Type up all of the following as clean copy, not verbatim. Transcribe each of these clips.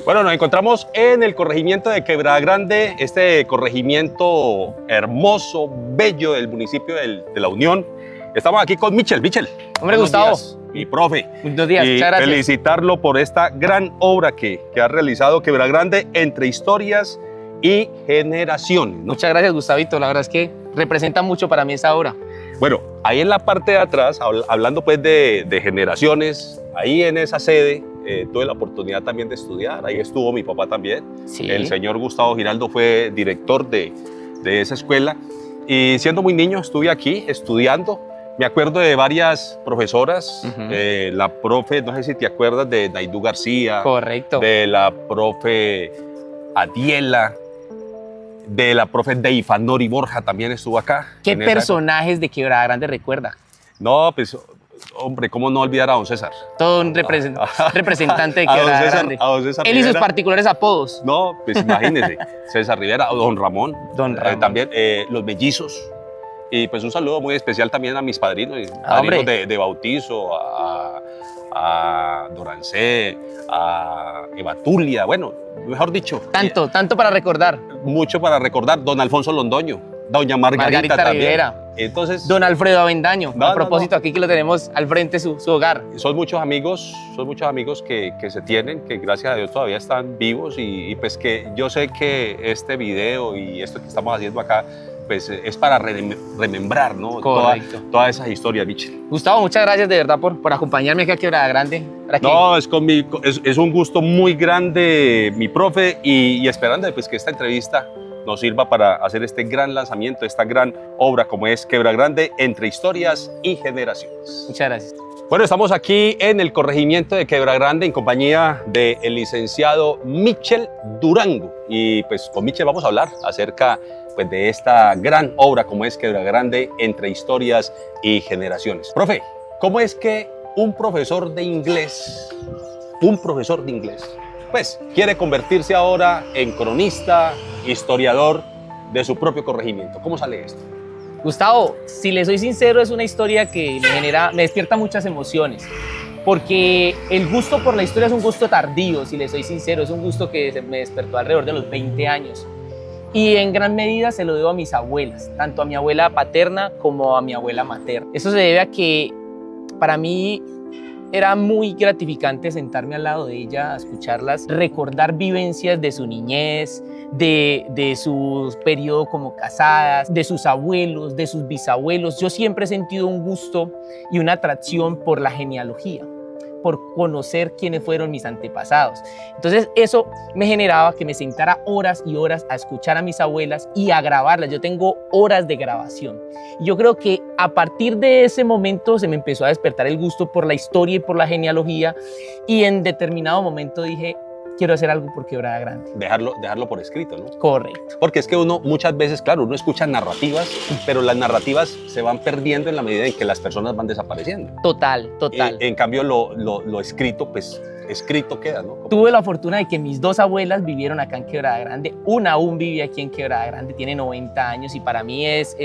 Bueno, nos encontramos en el corregimiento de Quebrada Grande, este corregimiento hermoso, bello del municipio de La Unión. Estamos aquí con Michel. Hombre, Gustavo. Días, mi profe. Buenos días, y muchas gracias. felicitarlo por esta gran obra que ha realizado Quebrada Grande entre historias y generaciones, ¿no? Muchas gracias, Gustavito. La verdad es que representa mucho para mí esa obra. Bueno, ahí en la parte de atrás, hablando pues de generaciones, ahí en esa sede tuve la oportunidad también de estudiar. Ahí estuvo mi papá también. Sí. El señor Gustavo Giraldo fue director de esa escuela. Y siendo muy niño estuve aquí estudiando. Me acuerdo de varias profesoras. La profe, no sé si te acuerdas, de Naidú García. Correcto. De la profe Adiela. De la profe Deifanori Borja también estuvo acá. ¿Qué personajes de Quebrada Grande recuerda? No, pues, hombre, ¿cómo no olvidar a don César? Todo un representante de A don Quebrada César, Grande. a don César Él y sus Rivera. particulares apodos. No, pues imagínese, César Rivera, don Ramón. Don Ramón. También los mellizos. Y pues un saludo muy especial también a mis padrinos, Hombre. de bautizo, a Dorancé, a Eva Tulia, bueno, mejor dicho. Tanto para recordar. Mucho para recordar, don Alfonso Londoño, doña Margarita también. Rivera. Entonces, Don Alfredo Avendaño. No, a propósito, no. aquí que lo tenemos al frente su hogar. son muchos amigos que se tienen, que gracias a Dios todavía están vivos y pues que yo sé que este video y esto que estamos haciendo acá pues es para remembrar, ¿no? Correcto. Todas esas historias, Michel. Gustavo, muchas gracias de verdad por acompañarme aquí a Quebrada Grande. No, es un gusto muy grande, mi profe, y esperando pues, que esta entrevista nos sirva para hacer este gran lanzamiento, esta gran obra como es Quebrada Grande, entre historias y generaciones. Muchas gracias. Bueno, estamos aquí en el corregimiento de Quebrada Grande en compañía del licenciado Michel Durango. Y pues con Michel vamos a hablar acerca pues, de esta gran obra como es Quebrada Grande, entre historias y generaciones. Profe, ¿cómo es que un profesor de inglés, pues quiere convertirse ahora en cronista, historiador de su propio corregimiento? ¿Cómo sale esto? Gustavo, si le soy sincero, es una historia que me despierta muchas emociones, porque el gusto por la historia es un gusto tardío, si le soy sincero, es un gusto que me despertó alrededor de los 20 años. Y en gran medida se lo debo a mis abuelas, tanto a mi abuela paterna como a mi abuela materna. Eso se debe a que para mí era muy gratificante sentarme al lado de ella, a escucharlas, recordar vivencias de su niñez, de su periodo como casadas, de sus abuelos, de sus bisabuelos. Yo siempre he sentido un gusto y una atracción por la genealogía, por conocer quiénes fueron mis antepasados. Entonces eso me generaba que me sentara horas y horas a escuchar a mis abuelas y a grabarlas. Yo tengo horas de grabación. Y yo creo que a partir de ese momento se me empezó a despertar el gusto por la historia y por la genealogía, y en determinado momento dije, quiero hacer algo por Quebrada Grande. Dejarlo por escrito, ¿no? Correcto. Porque es que uno muchas veces, claro, uno escucha narrativas, pero las narrativas se van perdiendo en la medida en que las personas van desapareciendo. Total. En cambio, lo escrito, pues escrito queda, ¿no? Tuve la fortuna de que mis dos abuelas vivieron acá en Quebrada Grande. Una aún vive aquí en Quebrada Grande, tiene 90 años y para mí es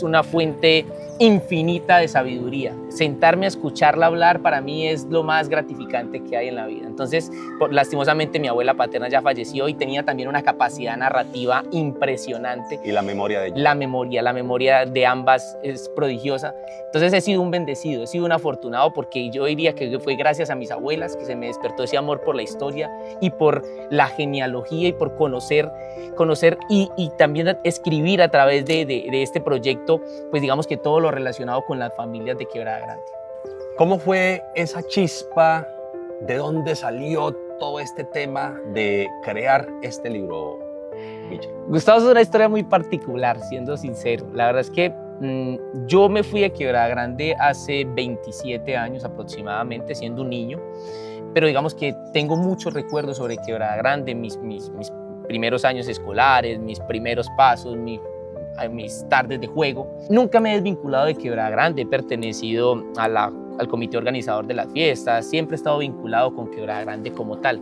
una fuente infinita de sabiduría. Sentarme a escucharla hablar para mí es lo más gratificante que hay en la vida. Entonces, lastimosamente mi abuela paterna ya falleció y tenía también una capacidad narrativa impresionante. Y la memoria de ella. La memoria de ambas es prodigiosa. Entonces he sido un bendecido, he sido un afortunado, porque yo diría que fue gracias a mis abuelas que se me despertó ese amor por la historia y por la genealogía y por conocer y también escribir a través de este proyecto, pues digamos que todo lo relacionado con las familias de Quebrada Grande. ¿Cómo fue esa chispa? ¿De dónde salió todo este tema de crear este libro, Michel? Gustavo, es una historia muy particular, siendo sincero. La verdad es que yo me fui a Quebrada Grande hace 27 años aproximadamente, siendo un niño, pero digamos que tengo muchos recuerdos sobre Quebrada Grande, mis primeros años escolares, mis primeros pasos, mis tardes de juego. Nunca me he desvinculado de Quebrada Grande, he pertenecido al comité organizador de las fiestas, siempre he estado vinculado con Quebrada Grande como tal.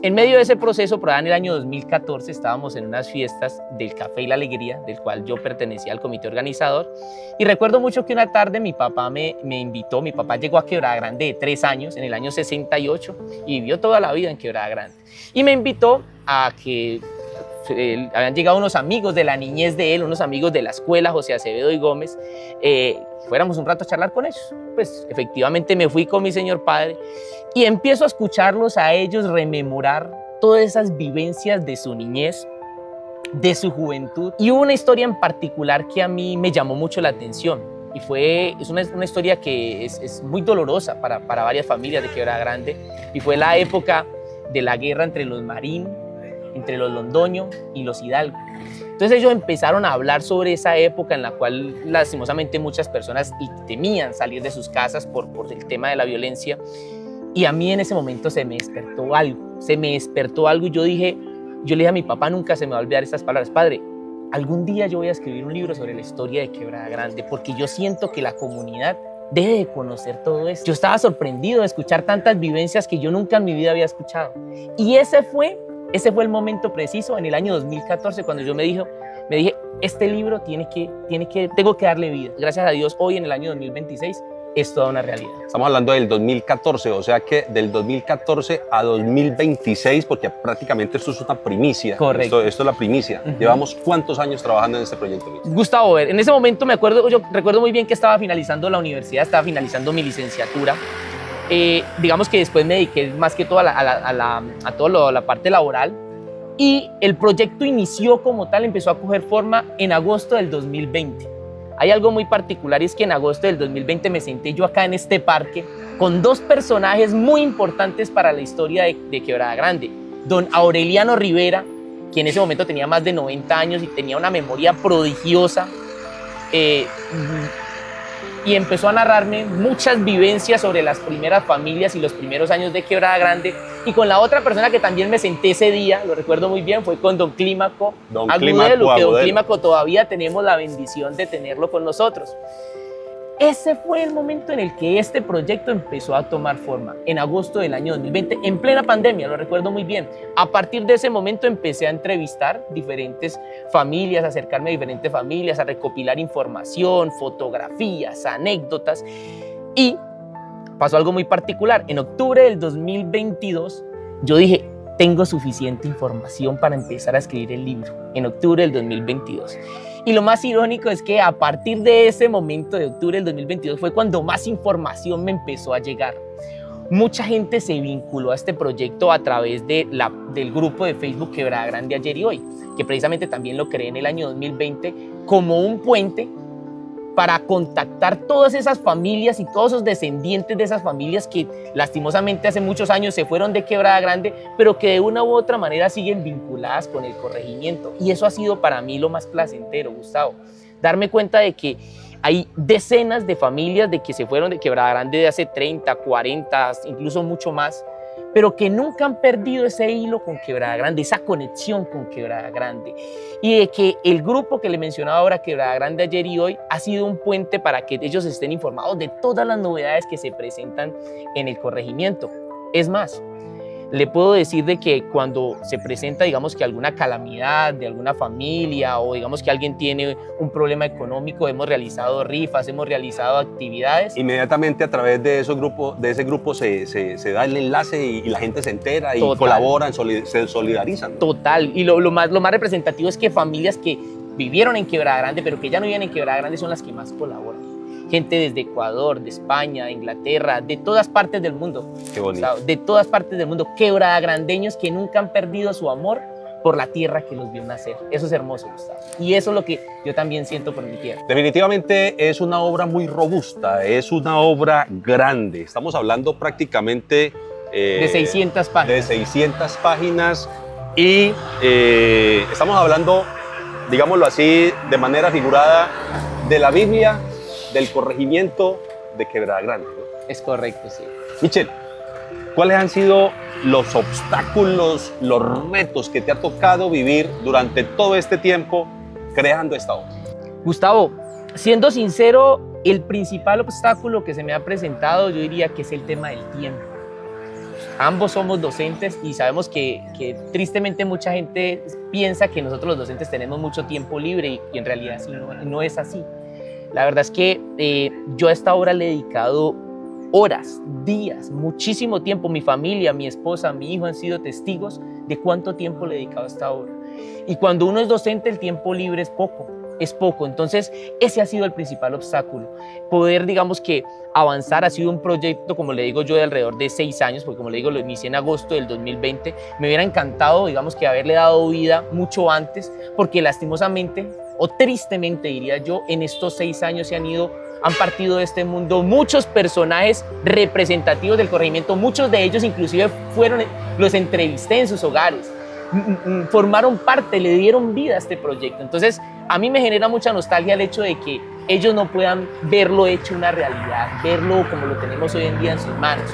En medio de ese proceso, por allá en el año 2014, estábamos en unas fiestas del Café y la Alegría, del cual yo pertenecía al comité organizador. Y recuerdo mucho que una tarde mi papá me invitó. Mi papá llegó a Quebrada Grande de 3 años, en el año 68, y vivió toda la vida en Quebrada Grande. Y me invitó a que habían llegado unos amigos de la niñez de él, unos amigos de la escuela, José Acevedo y Gómez, fuéramos un rato a charlar con ellos. Pues efectivamente me fui con mi señor padre y empiezo a escucharlos a ellos rememorar todas esas vivencias de su niñez, de su juventud. Y hubo una historia en particular que a mí me llamó mucho la atención. Y es una historia que es muy dolorosa para varias familias de Quebrada Grande. Y fue la época de la guerra entre los Marín, entre los Londoño y los Hidalgo. Entonces ellos empezaron a hablar sobre esa época en la cual lastimosamente muchas personas temían salir de sus casas por el tema de la violencia. Y a mí en ese momento se me despertó algo y yo le dije a mi papá, nunca se me va a olvidar estas palabras: padre, algún día yo voy a escribir un libro sobre la historia de Quebrada Grande, porque yo siento que la comunidad debe de conocer todo esto. Yo estaba sorprendido de escuchar tantas vivencias que yo nunca en mi vida había escuchado. Y ese fue el momento preciso, en el año 2014, cuando yo me dije, este libro tengo que darle vida. Gracias a Dios, hoy en el año 2026, es toda una realidad. Estamos hablando del 2014, o sea que del 2014 a 2026, porque prácticamente esto es una primicia. Correcto. Esto es la primicia. ¿Llevamos cuántos años trabajando en este proyecto, Mitchell? Gustavo, en ese momento yo recuerdo muy bien que estaba finalizando la universidad, estaba finalizando mi licenciatura. Digamos que después me dediqué más que todo a toda la parte laboral, y el proyecto inició como tal, empezó a coger forma en agosto del 2020. Hay algo muy particular, y es que en agosto del 2020 me senté yo acá en este parque con 2 personajes muy importantes para la historia de Quebrada Grande. Don Aureliano Rivera, que en ese momento tenía más de 90 años y tenía una memoria prodigiosa, y empezó a narrarme muchas vivencias sobre las primeras familias y los primeros años de Quebrada Grande. Y con la otra persona que también me senté ese día, lo recuerdo muy bien, fue con don Clímaco Agudelo, que don Clímaco todavía tenemos la bendición de tenerlo con nosotros. Ese fue el momento en el que este proyecto empezó a tomar forma, en agosto del año 2020, en plena pandemia, lo recuerdo muy bien. A partir de ese momento empecé a entrevistar diferentes familias, a acercarme a diferentes familias, a recopilar información, fotografías, anécdotas. Y pasó algo muy particular. En octubre del 2022, yo dije, tengo suficiente información para empezar a escribir el libro. En octubre del 2022. Y lo más irónico es que a partir de ese momento de octubre del 2022 fue cuando más información me empezó a llegar. Mucha gente se vinculó a este proyecto a través del grupo de Facebook Quebrada Grande Ayer y Hoy, que precisamente también lo creé en el año 2020 como un puente para contactar todas esas familias y todos esos descendientes de esas familias que lastimosamente hace muchos años se fueron de Quebrada Grande, pero que de una u otra manera siguen vinculadas con el corregimiento. Y eso ha sido para mí lo más placentero, Gustavo, darme cuenta de que hay decenas de familias de que se fueron de Quebrada Grande de hace 30, 40, incluso mucho más, pero que nunca han perdido ese hilo con Quebrada Grande, esa conexión con Quebrada Grande. Y de que el grupo que le mencionaba ahora, Quebrada Grande Ayer y Hoy, ha sido un puente para que ellos estén informados de todas las novedades que se presentan en el corregimiento. Es más, le puedo decir de que cuando se presenta, digamos que alguna calamidad de alguna familia, o digamos que alguien tiene un problema económico, hemos realizado rifas, hemos realizado actividades. Inmediatamente a través de ese grupo se da el enlace y la gente se entera y Total. colaboran, se solidarizan. Total, y lo más representativo es que familias que vivieron en Quebrada Grande, pero que ya no viven en Quebrada Grande, son las que más colaboran. Gente desde Ecuador, de España, de Inglaterra, de todas partes del mundo. Qué bonito. O sea, de todas partes del mundo, quebradagrandeños que nunca han perdido su amor por la tierra que los vio nacer. Eso es hermoso, Gustavo. Y eso es lo que yo también siento por mi tierra. Definitivamente es una obra muy robusta, es una obra grande. Estamos hablando prácticamente De 600 páginas. De 600 páginas y estamos hablando, digámoslo así, de manera figurada, de la Biblia del corregimiento de Quebrada Grande, ¿no? Es correcto, sí. Mitchell, ¿cuáles han sido los obstáculos, los retos que te ha tocado vivir durante todo este tiempo creando esta obra? Gustavo, siendo sincero, el principal obstáculo que se me ha presentado, yo diría que es el tema del tiempo. Ambos somos docentes y sabemos que tristemente mucha gente piensa que nosotros los docentes tenemos mucho tiempo libre y en realidad sí, no es así. La verdad es que yo a esta obra le he dedicado horas, días, muchísimo tiempo. Mi familia, mi esposa, mi hijo han sido testigos de cuánto tiempo le he dedicado a esta obra. Y cuando uno es docente, el tiempo libre es poco. Entonces, ese ha sido el principal obstáculo. Poder, digamos que, avanzar ha sido un proyecto, como le digo yo, de alrededor de 6 años, porque como le digo, lo inicié en agosto del 2020. Me hubiera encantado, digamos que, haberle dado vida mucho antes, porque lastimosamente, o tristemente diría yo, en estos 6 años han partido de este mundo muchos personajes representativos del corregimiento. Muchos de ellos inclusive los entrevisté en sus hogares, formaron parte, le dieron vida a este proyecto. Entonces, a mí me genera mucha nostalgia el hecho de que ellos no puedan verlo hecho una realidad, verlo como lo tenemos hoy en día en sus manos.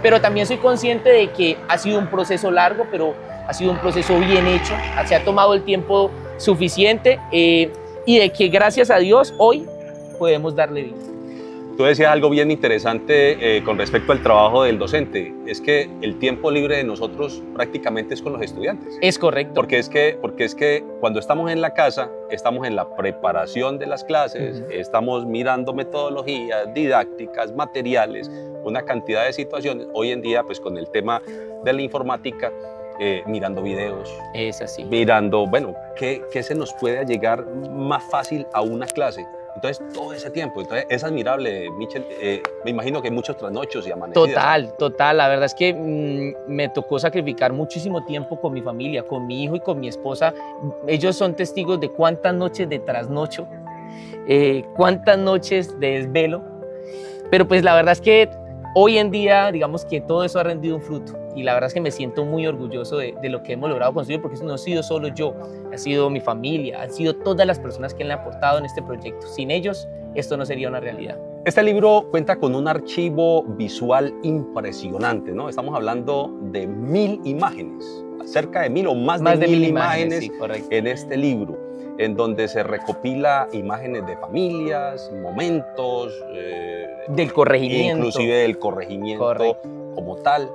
Pero también soy consciente de que ha sido un proceso largo, pero ha sido un proceso bien hecho, se ha tomado el tiempo suficiente y de que gracias a Dios hoy podemos darle vida. Tú decías algo bien interesante con respecto al trabajo del docente, es que el tiempo libre de nosotros prácticamente es con los estudiantes. Es correcto. Porque es que cuando estamos en la casa, estamos en la preparación de las clases, estamos mirando metodologías, didácticas, materiales, una cantidad de situaciones. Hoy en día, pues con el tema de la informática, mirando videos, es así. Mirando, bueno, ¿qué se nos puede llegar más fácil a una clase? Entonces, todo ese tiempo, entonces, es admirable, Michel. Me imagino que muchos trasnochos y amanecidas. Total. La verdad es que me tocó sacrificar muchísimo tiempo con mi familia, con mi hijo y con mi esposa. Ellos son testigos de cuántas noches de trasnocho, cuántas noches de desvelo. Pero pues la verdad es que hoy en día, digamos que todo eso ha rendido un fruto. Y la verdad es que me siento muy orgulloso de lo que hemos logrado construir, porque eso no ha sido solo yo, ha sido mi familia, han sido todas las personas que le han aportado en este proyecto. Sin ellos, esto no sería una realidad. Este libro cuenta con un archivo visual impresionante, ¿no? Estamos hablando de 1000 imágenes, cerca de 1000 o más de 1000 imágenes sí, en este libro, en donde se recopila imágenes de familias, momentos, del corregimiento. Inclusive del corregimiento como tal.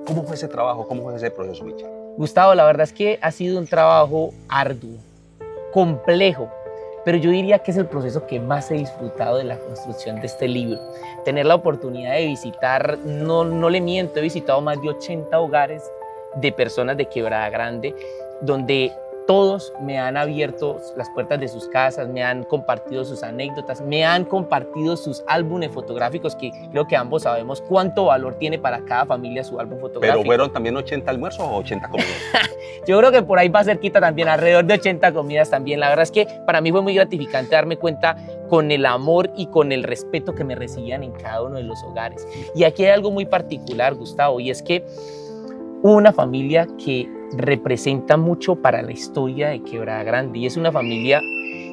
¿Cómo fue ese trabajo? ¿Cómo fue ese proceso, Michel? Gustavo, la verdad es que ha sido un trabajo arduo, complejo, pero yo diría que es el proceso que más he disfrutado de la construcción de este libro. Tener la oportunidad de visitar, no le miento, he visitado más de 80 hogares de personas de Quebrada Grande, donde todos me han abierto las puertas de sus casas, me han compartido sus anécdotas, me han compartido sus álbumes fotográficos, que creo que ambos sabemos cuánto valor tiene para cada familia su álbum fotográfico. ¿Pero fueron también 80 almuerzos o 80 comidas? Yo creo que por ahí va cerquita también, alrededor de 80 comidas también. La verdad es que para mí fue muy gratificante darme cuenta con el amor y con el respeto que me recibían en cada uno de los hogares. Y aquí hay algo muy particular, Gustavo, y es que hubo una familia que representa mucho para la historia de Quebrada Grande, y es una familia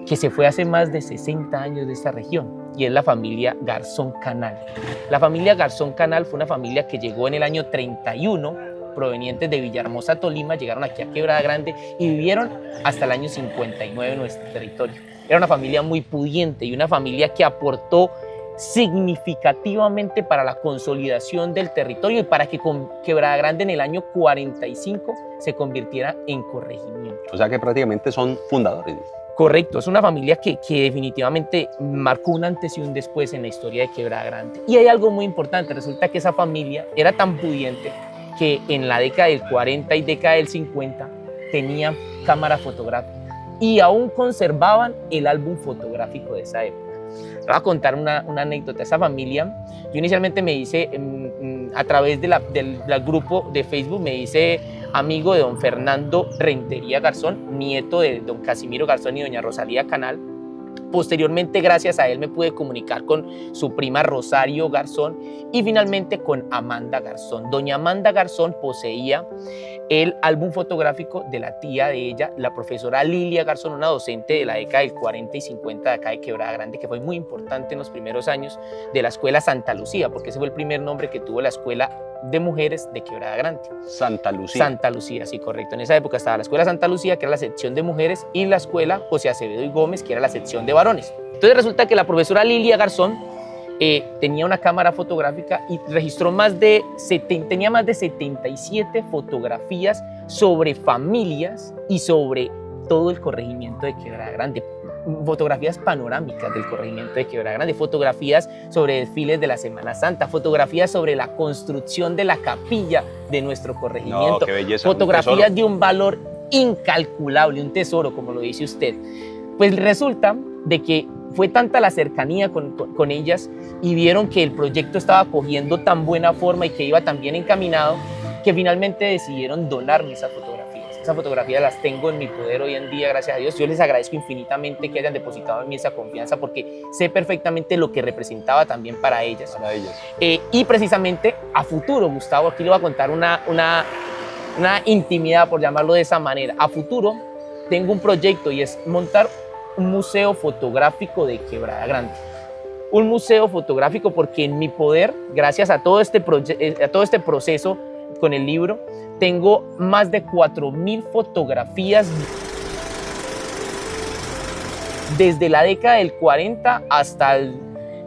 que se fue hace más de 60 años de esta región, y es la familia Garzón Canal. La familia Garzón Canal fue una familia que llegó en el año 31, provenientes de Villahermosa, Tolima, llegaron aquí a Quebrada Grande y vivieron hasta el año 59 en nuestro territorio. Era una familia muy pudiente y una familia que aportó significativamente para la consolidación del territorio y para que Quebrada Grande en el año 45 se convirtiera en corregimiento. O sea que prácticamente son fundadores. Correcto, es una familia que definitivamente marcó un antes y un después en la historia de Quebrada Grande. Y hay algo muy importante, resulta que esa familia era tan pudiente que en la década del 40 y década del 50 tenían cámara fotográfica y aún conservaban el álbum fotográfico de esa época. Les voy a contar una anécdota. Esa familia, yo inicialmente me hice, a través del grupo de Facebook, me hice amigo de don Fernando Rentería Garzón, nieto de don Casimiro Garzón y doña Rosalía Canal. Posteriormente, gracias a él, me pude comunicar con su prima Rosario Garzón y finalmente con Amanda Garzón. Doña Amanda Garzón poseía el álbum fotográfico de la tía de ella, la profesora Lilia Garzón, una docente de la década del 40 y 50 de acá de Quebrada Grande, que fue muy importante en los primeros años de la escuela Santa Lucía, porque ese fue el primer nombre que tuvo la escuela de mujeres de Quebrada Grande. Santa Lucía. Santa Lucía, sí, correcto. En esa época estaba la escuela Santa Lucía, que era la sección de mujeres, y la escuela José Acevedo y Gómez, que era la sección de varones. Entonces resulta que la profesora Lilia Garzón tenía una cámara fotográfica y registró tenía más de 77 fotografías sobre familias y sobre todo el corregimiento de Quebrada Grande. Fotografías panorámicas del corregimiento de Quebrada Grande, fotografías sobre desfiles de la Semana Santa, fotografías sobre la construcción de la capilla de nuestro corregimiento, No, qué belleza, fotografías de un valor incalculable, un tesoro, como lo dice usted. Pues resulta de que fue tanta la cercanía con ellas y vieron que el proyecto estaba cogiendo tan buena forma y que iba tan bien encaminado que finalmente decidieron donarme esas fotografías. Esas fotografías las tengo en mi poder hoy en día, gracias a Dios. Yo les agradezco infinitamente que hayan depositado en mí esa confianza porque sé perfectamente lo que representaba también para ellas. Para ellas. Y precisamente a futuro, Gustavo, aquí le voy a contar una intimidad, por llamarlo de esa manera. A futuro tengo un proyecto y es montar un museo fotográfico de Quebrada Grande. Un museo fotográfico porque en mi poder, gracias a todo este proceso con el libro, tengo más de 4.000 fotografías desde la década del 40 hasta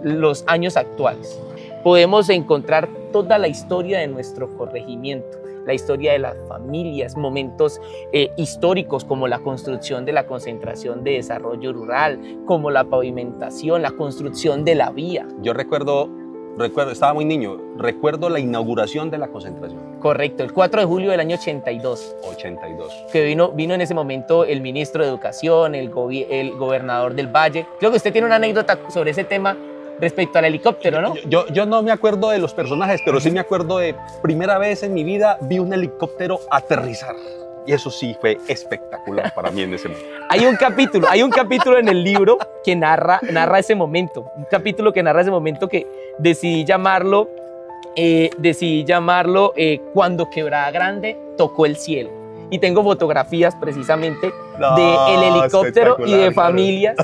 los años actuales. Podemos encontrar toda la historia de nuestro corregimiento, la historia de las familias, momentos históricos como la construcción de la concentración de desarrollo rural, como la pavimentación, la construcción de la vía. Yo recuerdo, estaba muy niño, recuerdo la inauguración de la concentración. Correcto, el 4 de julio del año 82. 82. Que vino en ese momento el ministro de Educación, el gobernador del Valle. Creo que usted tiene una anécdota sobre ese tema respecto al helicóptero, ¿no? Yo no me acuerdo de los personajes, pero sí me acuerdo de primera vez en mi vida vi un helicóptero aterrizar. Y eso sí fue espectacular para mí en ese momento. Hay un capítulo en el libro que narra ese momento. Un capítulo que narra ese momento que decidí llamarlo Cuando Quebrada Grande tocó el cielo. Y tengo fotografías precisamente del helicóptero y de familias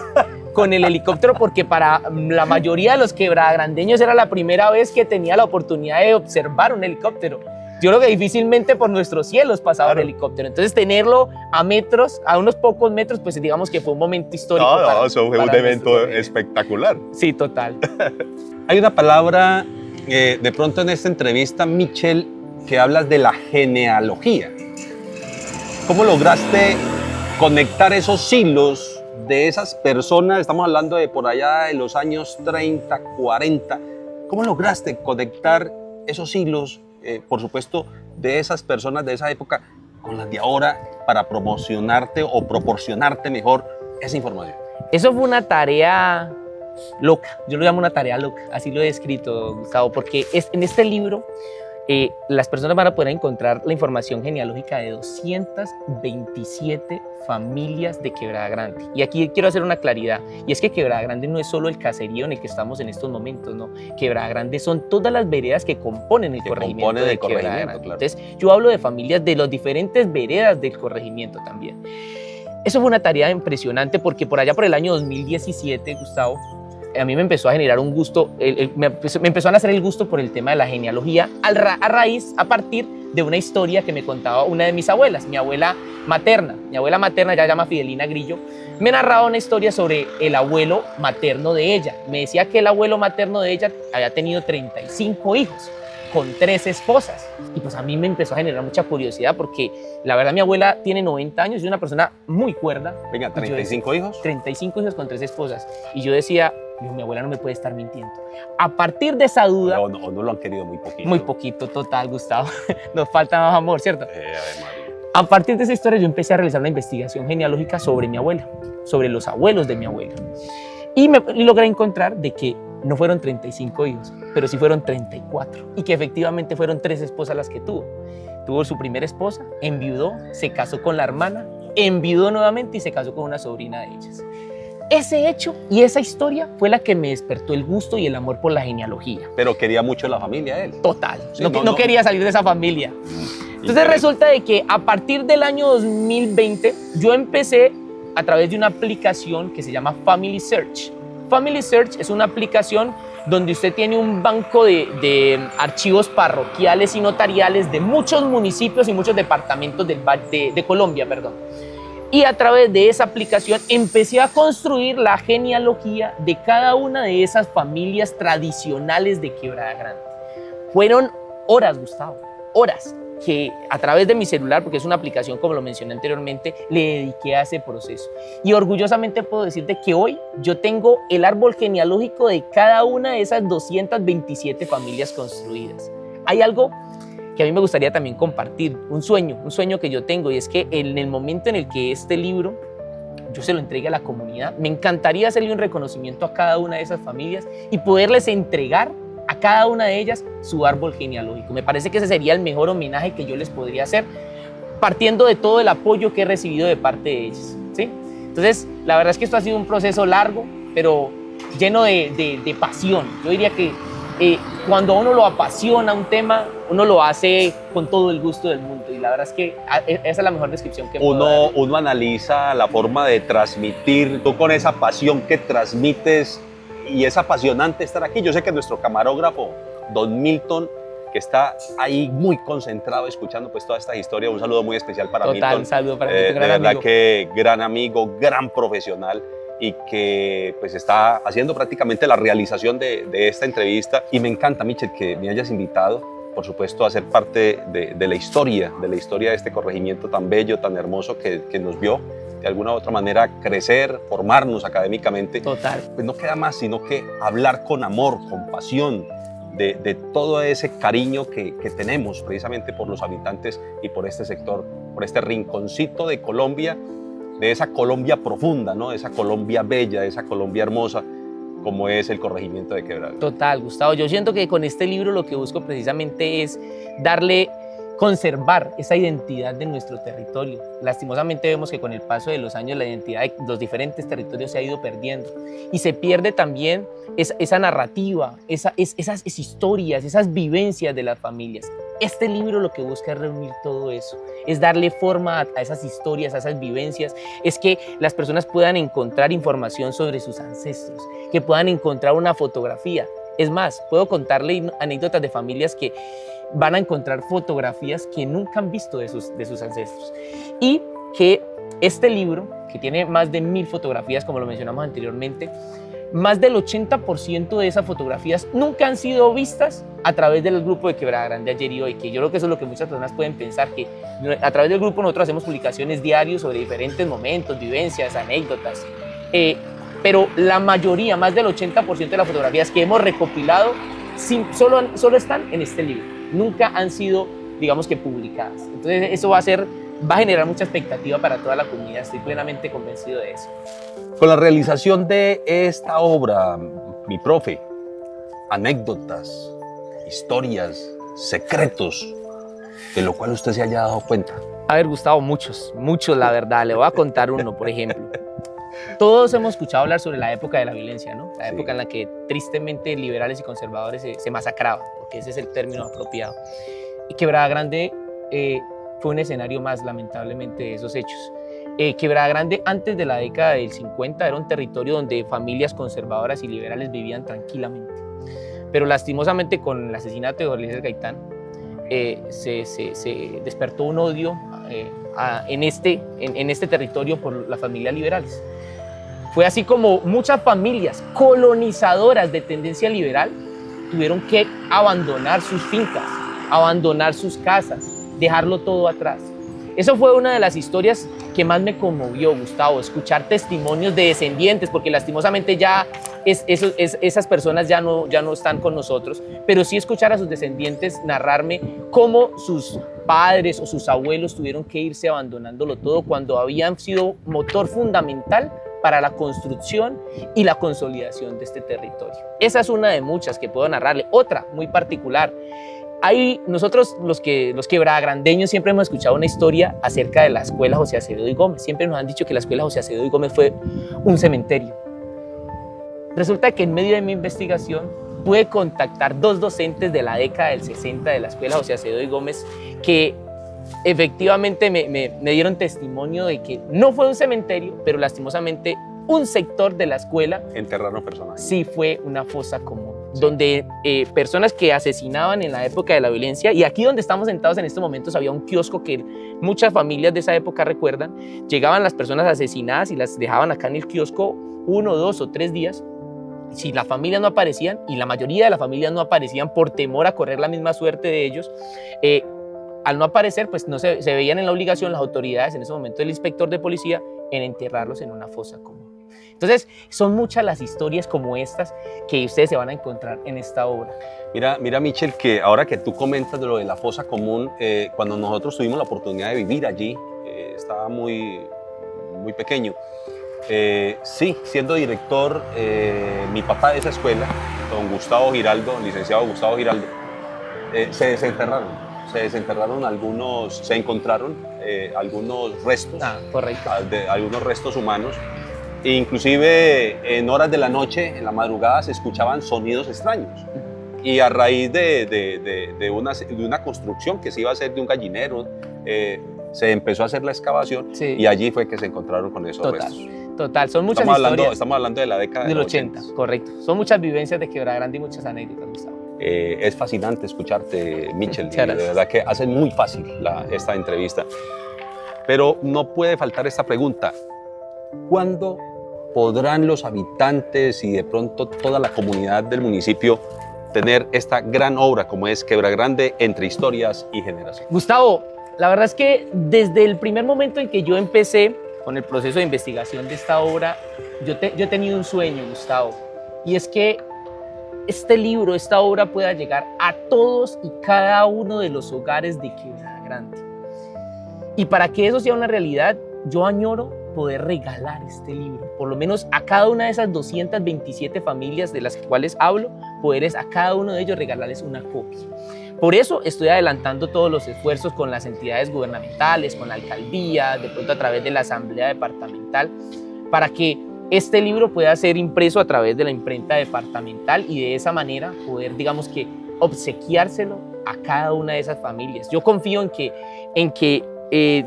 con el helicóptero, porque para la mayoría de los quebradagrandeños era la primera vez que tenía la oportunidad de observar un helicóptero. Yo creo que difícilmente por nuestros cielos pasaba un helicóptero. Entonces tenerlo a metros, a unos pocos metros, pues digamos que fue un momento histórico. Eso fue un evento espectacular. Sí, total. Hay una palabra, de pronto en esta entrevista, Michel, que hablas de la genealogía. ¿Cómo lograste conectar esos hilos de esas personas? Estamos hablando de por allá de los años 30, 40. ¿Cómo lograste conectar esos hilos, por supuesto, de esas personas de esa época con las de ahora para promocionarte o proporcionarte mejor esa información? Eso fue una tarea loca. Yo lo llamo una tarea loca. Así lo he escrito, Gustavo, porque en este libro las personas van a poder encontrar la información genealógica de 227 familias de Quebrada Grande. Y aquí quiero hacer una claridad, y es que Quebrada Grande no es solo el caserío en el que estamos en estos momentos, no. Quebrada Grande son todas las veredas que componen el corregimiento de Quebrada Grande. Claro. Entonces, yo hablo de familias de las diferentes veredas del corregimiento también. Eso fue una tarea impresionante porque por allá por el año 2017, Gustavo, a mí me empezó a generar un gusto, me empezó a nacer el gusto por el tema de la genealogía a partir de una historia que me contaba una de mis abuelas, mi abuela materna, ya se llama Fidelina Grillo, me narraba una historia sobre el abuelo materno de ella. Me decía que el abuelo materno de ella había tenido 35 hijos con 3 esposas. Y pues a mí me empezó a generar mucha curiosidad porque la verdad mi abuela tiene 90 años y es una persona muy cuerda. Venga, 35 hijos. 35 hijos con 3 esposas. Y yo decía, mi abuela no me puede estar mintiendo. A partir de esa duda... O no lo han querido muy poquito. Muy poquito, total, Gustavo. Nos falta más amor, ¿cierto? A partir de esa historia yo empecé a realizar una investigación genealógica sobre mi abuela, sobre los abuelos de mi abuela. Y logré encontrar de que no fueron 35 hijos, pero sí fueron 34. Y que efectivamente fueron 3 esposas las que tuvo. Tuvo su primera esposa, enviudó, se casó con la hermana, enviudó nuevamente y se casó con una sobrina de ellas. Ese hecho y esa historia fue la que me despertó el gusto y el amor por la genealogía. Pero quería mucho la familia él. Total, sí, no quería salir de esa familia. Entonces resulta de que a partir del año 2020 yo empecé a través de una aplicación que se llama Family Search. Family Search es una aplicación donde usted tiene un banco de archivos parroquiales y notariales de muchos municipios y muchos departamentos de Colombia, perdón. Y a través de esa aplicación empecé a construir la genealogía de cada una de esas familias tradicionales de Quebrada Grande. Fueron horas, Gustavo, horas, que a través de mi celular, porque es una aplicación, como lo mencioné anteriormente, le dediqué a ese proceso. Y orgullosamente puedo decirte que hoy yo tengo el árbol genealógico de cada una de esas 227 familias construidas. Hay algo que a mí me gustaría también compartir, un sueño que yo tengo, y es que en el momento en el que este libro yo se lo entregue a la comunidad, me encantaría hacerle un reconocimiento a cada una de esas familias y poderles entregar a cada una de ellas su árbol genealógico. Me parece que ese sería el mejor homenaje que yo les podría hacer, partiendo de todo el apoyo que he recibido de parte de ellas, ¿sí? Entonces, la verdad es que esto ha sido un proceso largo, pero lleno de pasión. Yo diría que cuando a uno lo apasiona un tema, uno lo hace con todo el gusto del mundo, y la verdad es que esa es la mejor descripción que puedo dar. Uno analiza la forma de transmitir, tú con esa pasión que transmites, y es apasionante estar aquí. Yo sé que nuestro camarógrafo, Don Milton, que está ahí muy concentrado escuchando pues toda esta historia, un saludo muy especial para Milton. Total, un saludo para Milton, gran de verdad amigo. que gran amigo, gran profesional, y que pues está haciendo prácticamente la realización de esta entrevista. Y me encanta, Michel, que me hayas invitado, por supuesto, a ser parte de la historia de este corregimiento tan bello, tan hermoso, que nos vio de alguna u otra manera crecer, formarnos académicamente. Total. Pues no queda más sino que hablar con amor, con pasión, de todo ese cariño que tenemos precisamente por los habitantes y por este sector, por este rinconcito de Colombia, de esa Colombia profunda, ¿no? De esa Colombia bella, de esa Colombia hermosa, como es el corregimiento de Quebrada. Total, Gustavo. Yo siento que con este libro lo que busco precisamente es conservar esa identidad de nuestro territorio. Lastimosamente vemos que con el paso de los años la identidad de los diferentes territorios se ha ido perdiendo, y se pierde también esa narrativa, esas historias, esas vivencias de las familias. Este libro lo que busca es reunir todo eso, es darle forma a esas historias, a esas vivencias, es que las personas puedan encontrar información sobre sus ancestros, que puedan encontrar una fotografía. Es más, puedo contarle anécdotas de familias que van a encontrar fotografías que nunca han visto de sus ancestros. Y que este libro, que tiene más de 1000 fotografías, como lo mencionamos anteriormente, más del 80% de esas fotografías nunca han sido vistas a través del grupo de Quebrada Grande Ayer y Hoy, que yo creo que eso es lo que muchas personas pueden pensar, que a través del grupo nosotros hacemos publicaciones diarias sobre diferentes momentos, vivencias, anécdotas, pero la mayoría, más del 80% de las fotografías que hemos recopilado solo están en este libro, nunca han sido, digamos que, publicadas. Entonces eso va a generar mucha expectativa para toda la comunidad, estoy plenamente convencido de eso. Con la realización de esta obra, mi profe, anécdotas, historias, secretos, de lo cual usted se haya dado cuenta. A ver, Gustavo, muchos, la verdad. Le voy a contar uno, por ejemplo. Todos hemos escuchado hablar sobre la época de la violencia, ¿no? La época en la que tristemente liberales y conservadores se masacraban, porque ese es el término apropiado. Y Quebrada Grande fue un escenario más, lamentablemente, de esos hechos. Quebrada Grande, antes de la década del 50, era un territorio donde familias conservadoras y liberales vivían tranquilamente. Pero lastimosamente, con el asesinato de Jorge Eliezer Gaitán, se despertó un odio en este territorio por las familias liberales. Fue así como muchas familias colonizadoras de tendencia liberal tuvieron que abandonar sus fincas, abandonar sus casas, dejarlo todo atrás. Eso fue una de las historias que más me conmovió, Gustavo, escuchar testimonios de descendientes, porque lastimosamente ya esas personas ya no están con nosotros, pero sí escuchar a sus descendientes narrarme cómo sus padres o sus abuelos tuvieron que irse abandonándolo todo cuando habían sido motor fundamental para la construcción y la consolidación de este territorio. Esa es una de muchas que puedo narrarle. Otra muy particular. Nosotros los quebradagrandeños siempre hemos escuchado una historia acerca de la escuela José Acevedo y Gómez. Siempre nos han dicho que la escuela José Acevedo y Gómez fue un cementerio. Resulta que en medio de mi investigación pude contactar 2 docentes de la década del 60 de la escuela José Acevedo y Gómez que efectivamente me dieron testimonio de que no fue un cementerio, pero lastimosamente un sector de la escuela Enterraron personas. sí fue una fosa común. donde personas que asesinaban en la época de la violencia, y aquí donde estamos sentados en estos momentos había un kiosco que muchas familias de esa época recuerdan, llegaban las personas asesinadas y las dejaban acá en el kiosco 1, 2 o 3 días. Si las familias no aparecían, y la mayoría de las familias no aparecían por temor a correr la misma suerte de ellos, al no aparecer, pues no se veían en la obligación las autoridades, en ese momento el inspector de policía, en enterrarlos en una fosa común. Entonces, son muchas las historias como estas que ustedes se van a encontrar en esta obra. Mira, Michel, que ahora que tú comentas de lo de la fosa común, cuando nosotros tuvimos la oportunidad de vivir allí, estaba muy pequeño. Sí, siendo director, mi papá de esa escuela, don Gustavo Giraldo, licenciado Gustavo Giraldo, se desenterraron algunos, se encontraron algunos restos, correcto. Algunos restos humanos. E inclusive en horas de la noche, en la madrugada, se escuchaban sonidos extraños. Y a raíz de una construcción que se iba a hacer de un gallinero, se empezó a hacer la excavación, sí, y allí fue que se encontraron con esos restos. Total, son muchas historias. Estamos hablando de la década del 80. Correcto. Son muchas vivencias de Quebrada Grande y muchas anécdotas, Gustavo. Es fascinante escucharte, Michel. De verdad que hace muy fácil esta entrevista. Pero no puede faltar esta pregunta. ¿Cuándo podrán los habitantes y de pronto toda la comunidad del municipio tener esta gran obra como es Quebrada Grande entre historias y generaciones? Gustavo, la verdad es que desde el primer momento en que yo empecé con el proceso de investigación de esta obra, yo he tenido un sueño, Gustavo, y es que este libro, esta obra pueda llegar a todos y cada uno de los hogares de Quebrada Grande. Y para que eso sea una realidad, yo añoro poder regalar este libro, por lo menos a cada una de esas 227 familias de las cuales hablo, poderles a cada uno de ellos regalarles una copia. Por eso estoy adelantando todos los esfuerzos con las entidades gubernamentales, con la alcaldía, de pronto a través de la asamblea departamental, para que este libro pueda ser impreso a través de la imprenta departamental y de esa manera poder, digamos que, obsequiárselo a cada una de esas familias. Yo confío en que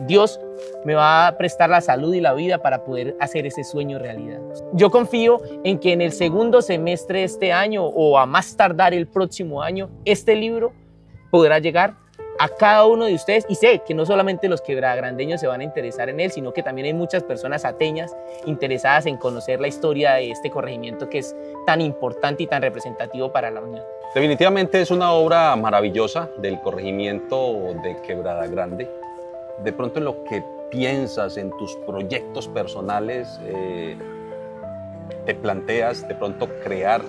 Dios me va a prestar la salud y la vida para poder hacer ese sueño realidad. Yo confío en que en el segundo semestre de este año o a más tardar el próximo año, este libro podrá llegar a cada uno de ustedes, y sé que no solamente los quebradagrandeños se van a interesar en él, sino que también hay muchas personas ateñas interesadas en conocer la historia de este corregimiento que es tan importante y tan representativo para la Unión. Definitivamente es una obra maravillosa del corregimiento de Quebrada Grande. De pronto en lo que piensas, en tus proyectos personales, te planteas de pronto crear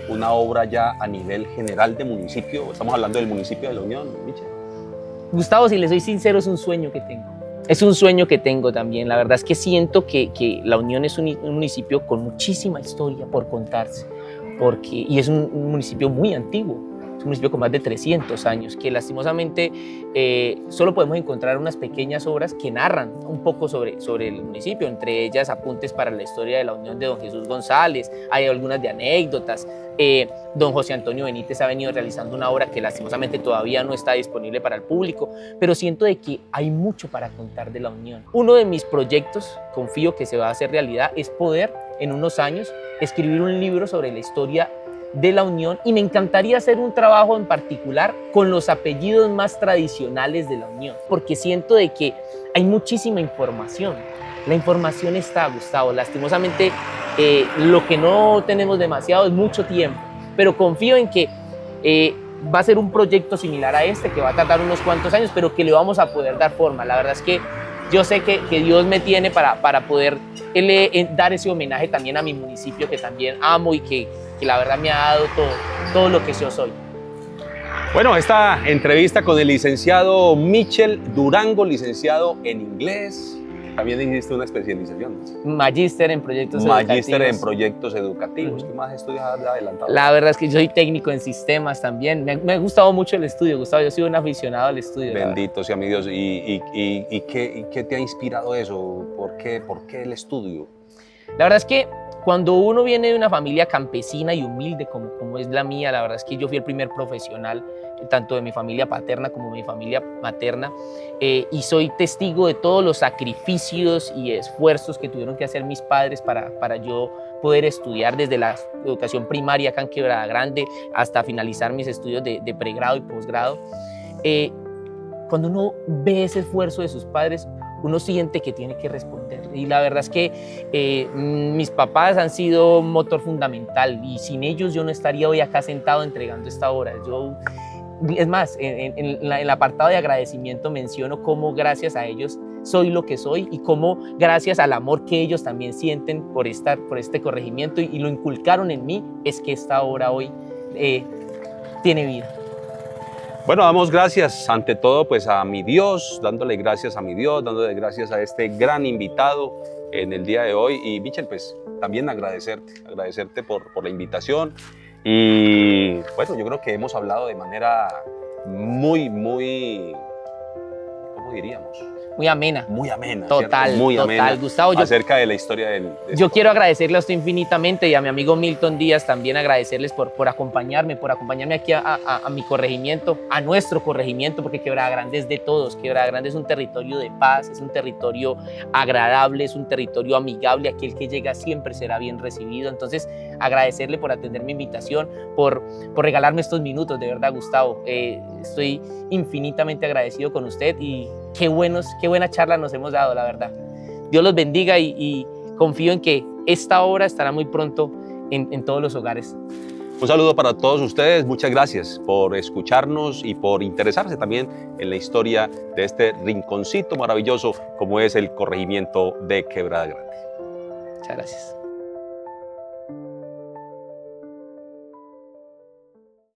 una obra ya a nivel general de municipio. Estamos hablando del municipio de La Unión, Michel. Gustavo, si le soy sincero, es un sueño que tengo. Es un sueño que tengo también. La verdad es que siento que La Unión es un municipio con muchísima historia por contarse, y es un municipio muy antiguo. Es un municipio con más de 300 años, que lastimosamente solo podemos encontrar unas pequeñas obras que narran un poco sobre el municipio, entre ellas apuntes para la historia de la Unión de don Jesús González, hay algunas de anécdotas. Don José Antonio Benítez ha venido realizando una obra que lastimosamente todavía no está disponible para el público, pero siento de que hay mucho para contar de la Unión. Uno de mis proyectos, confío que se va a hacer realidad, es poder en unos años escribir un libro sobre la historia de la Unión, y me encantaría hacer un trabajo en particular con los apellidos más tradicionales de la Unión, porque siento de que hay muchísima información. La información está, Gustavo, lastimosamente lo que no tenemos demasiado es mucho tiempo, pero confío en que va a ser un proyecto similar a este, que va a tardar unos cuantos años, pero que le vamos a poder dar forma. La verdad es que yo sé que Dios me tiene para poder dar ese homenaje también a mi municipio, que también amo y que la verdad me ha dado todo lo que yo soy. Bueno, esta entrevista con el licenciado Michel Durango, licenciado en inglés. También hiciste una especialización. Magíster en proyectos educativos. Magíster en proyectos educativos. ¿Qué más estudias adelantado? La verdad es que yo soy técnico en sistemas también. Me ha gustado mucho el estudio, Gustavo. Yo soy un aficionado al estudio. Bendito sea mi Dios. ¿Y qué te ha inspirado eso? ¿Por qué el estudio? La verdad es que Cuando uno viene de una familia campesina y humilde como es la mía, la verdad es que yo fui el primer profesional, tanto de mi familia paterna como de mi familia materna, y soy testigo de todos los sacrificios y esfuerzos que tuvieron que hacer mis padres para yo poder estudiar desde la educación primaria acá en Quebrada Grande hasta finalizar mis estudios de pregrado y posgrado. Cuando uno ve ese esfuerzo de sus padres, uno siente que tiene que responder. Y la verdad es que mis papás han sido un motor fundamental y sin ellos yo no estaría hoy acá sentado entregando esta obra. Es más, en el apartado de agradecimiento menciono cómo gracias a ellos soy lo que soy y cómo gracias al amor que ellos también sienten por este corregimiento y lo inculcaron en mí, es que esta obra hoy tiene vida. Bueno, damos gracias ante todo pues a mi Dios, dándole gracias a mi Dios, dándole gracias a este gran invitado en el día de hoy. Y Michel, pues también agradecerte por la invitación. Y bueno, yo creo que hemos hablado de manera muy, ¿cómo diríamos? Muy amena. Muy amena. Total, ¿cierto? Muy total. amena, Gustavo, acerca de la historia yo quiero agradecerle a usted infinitamente y a mi amigo Milton Díaz también agradecerles por acompañarme aquí a mi corregimiento, a nuestro corregimiento, porque Quebrada Grande es de todos. Quebrada Grande es un territorio de paz, es un territorio agradable, es un territorio amigable. Aquí el que llega siempre será bien recibido. Entonces, agradecerle por atender mi invitación, por regalarme estos minutos, de verdad, Gustavo. Estoy infinitamente agradecido con usted y qué buena charla nos hemos dado, la verdad. Dios los bendiga y confío en que esta obra estará muy pronto en todos los hogares. Un saludo para todos ustedes, muchas gracias por escucharnos y por interesarse también en la historia de este rinconcito maravilloso como es el corregimiento de Quebrada Grande. Muchas gracias.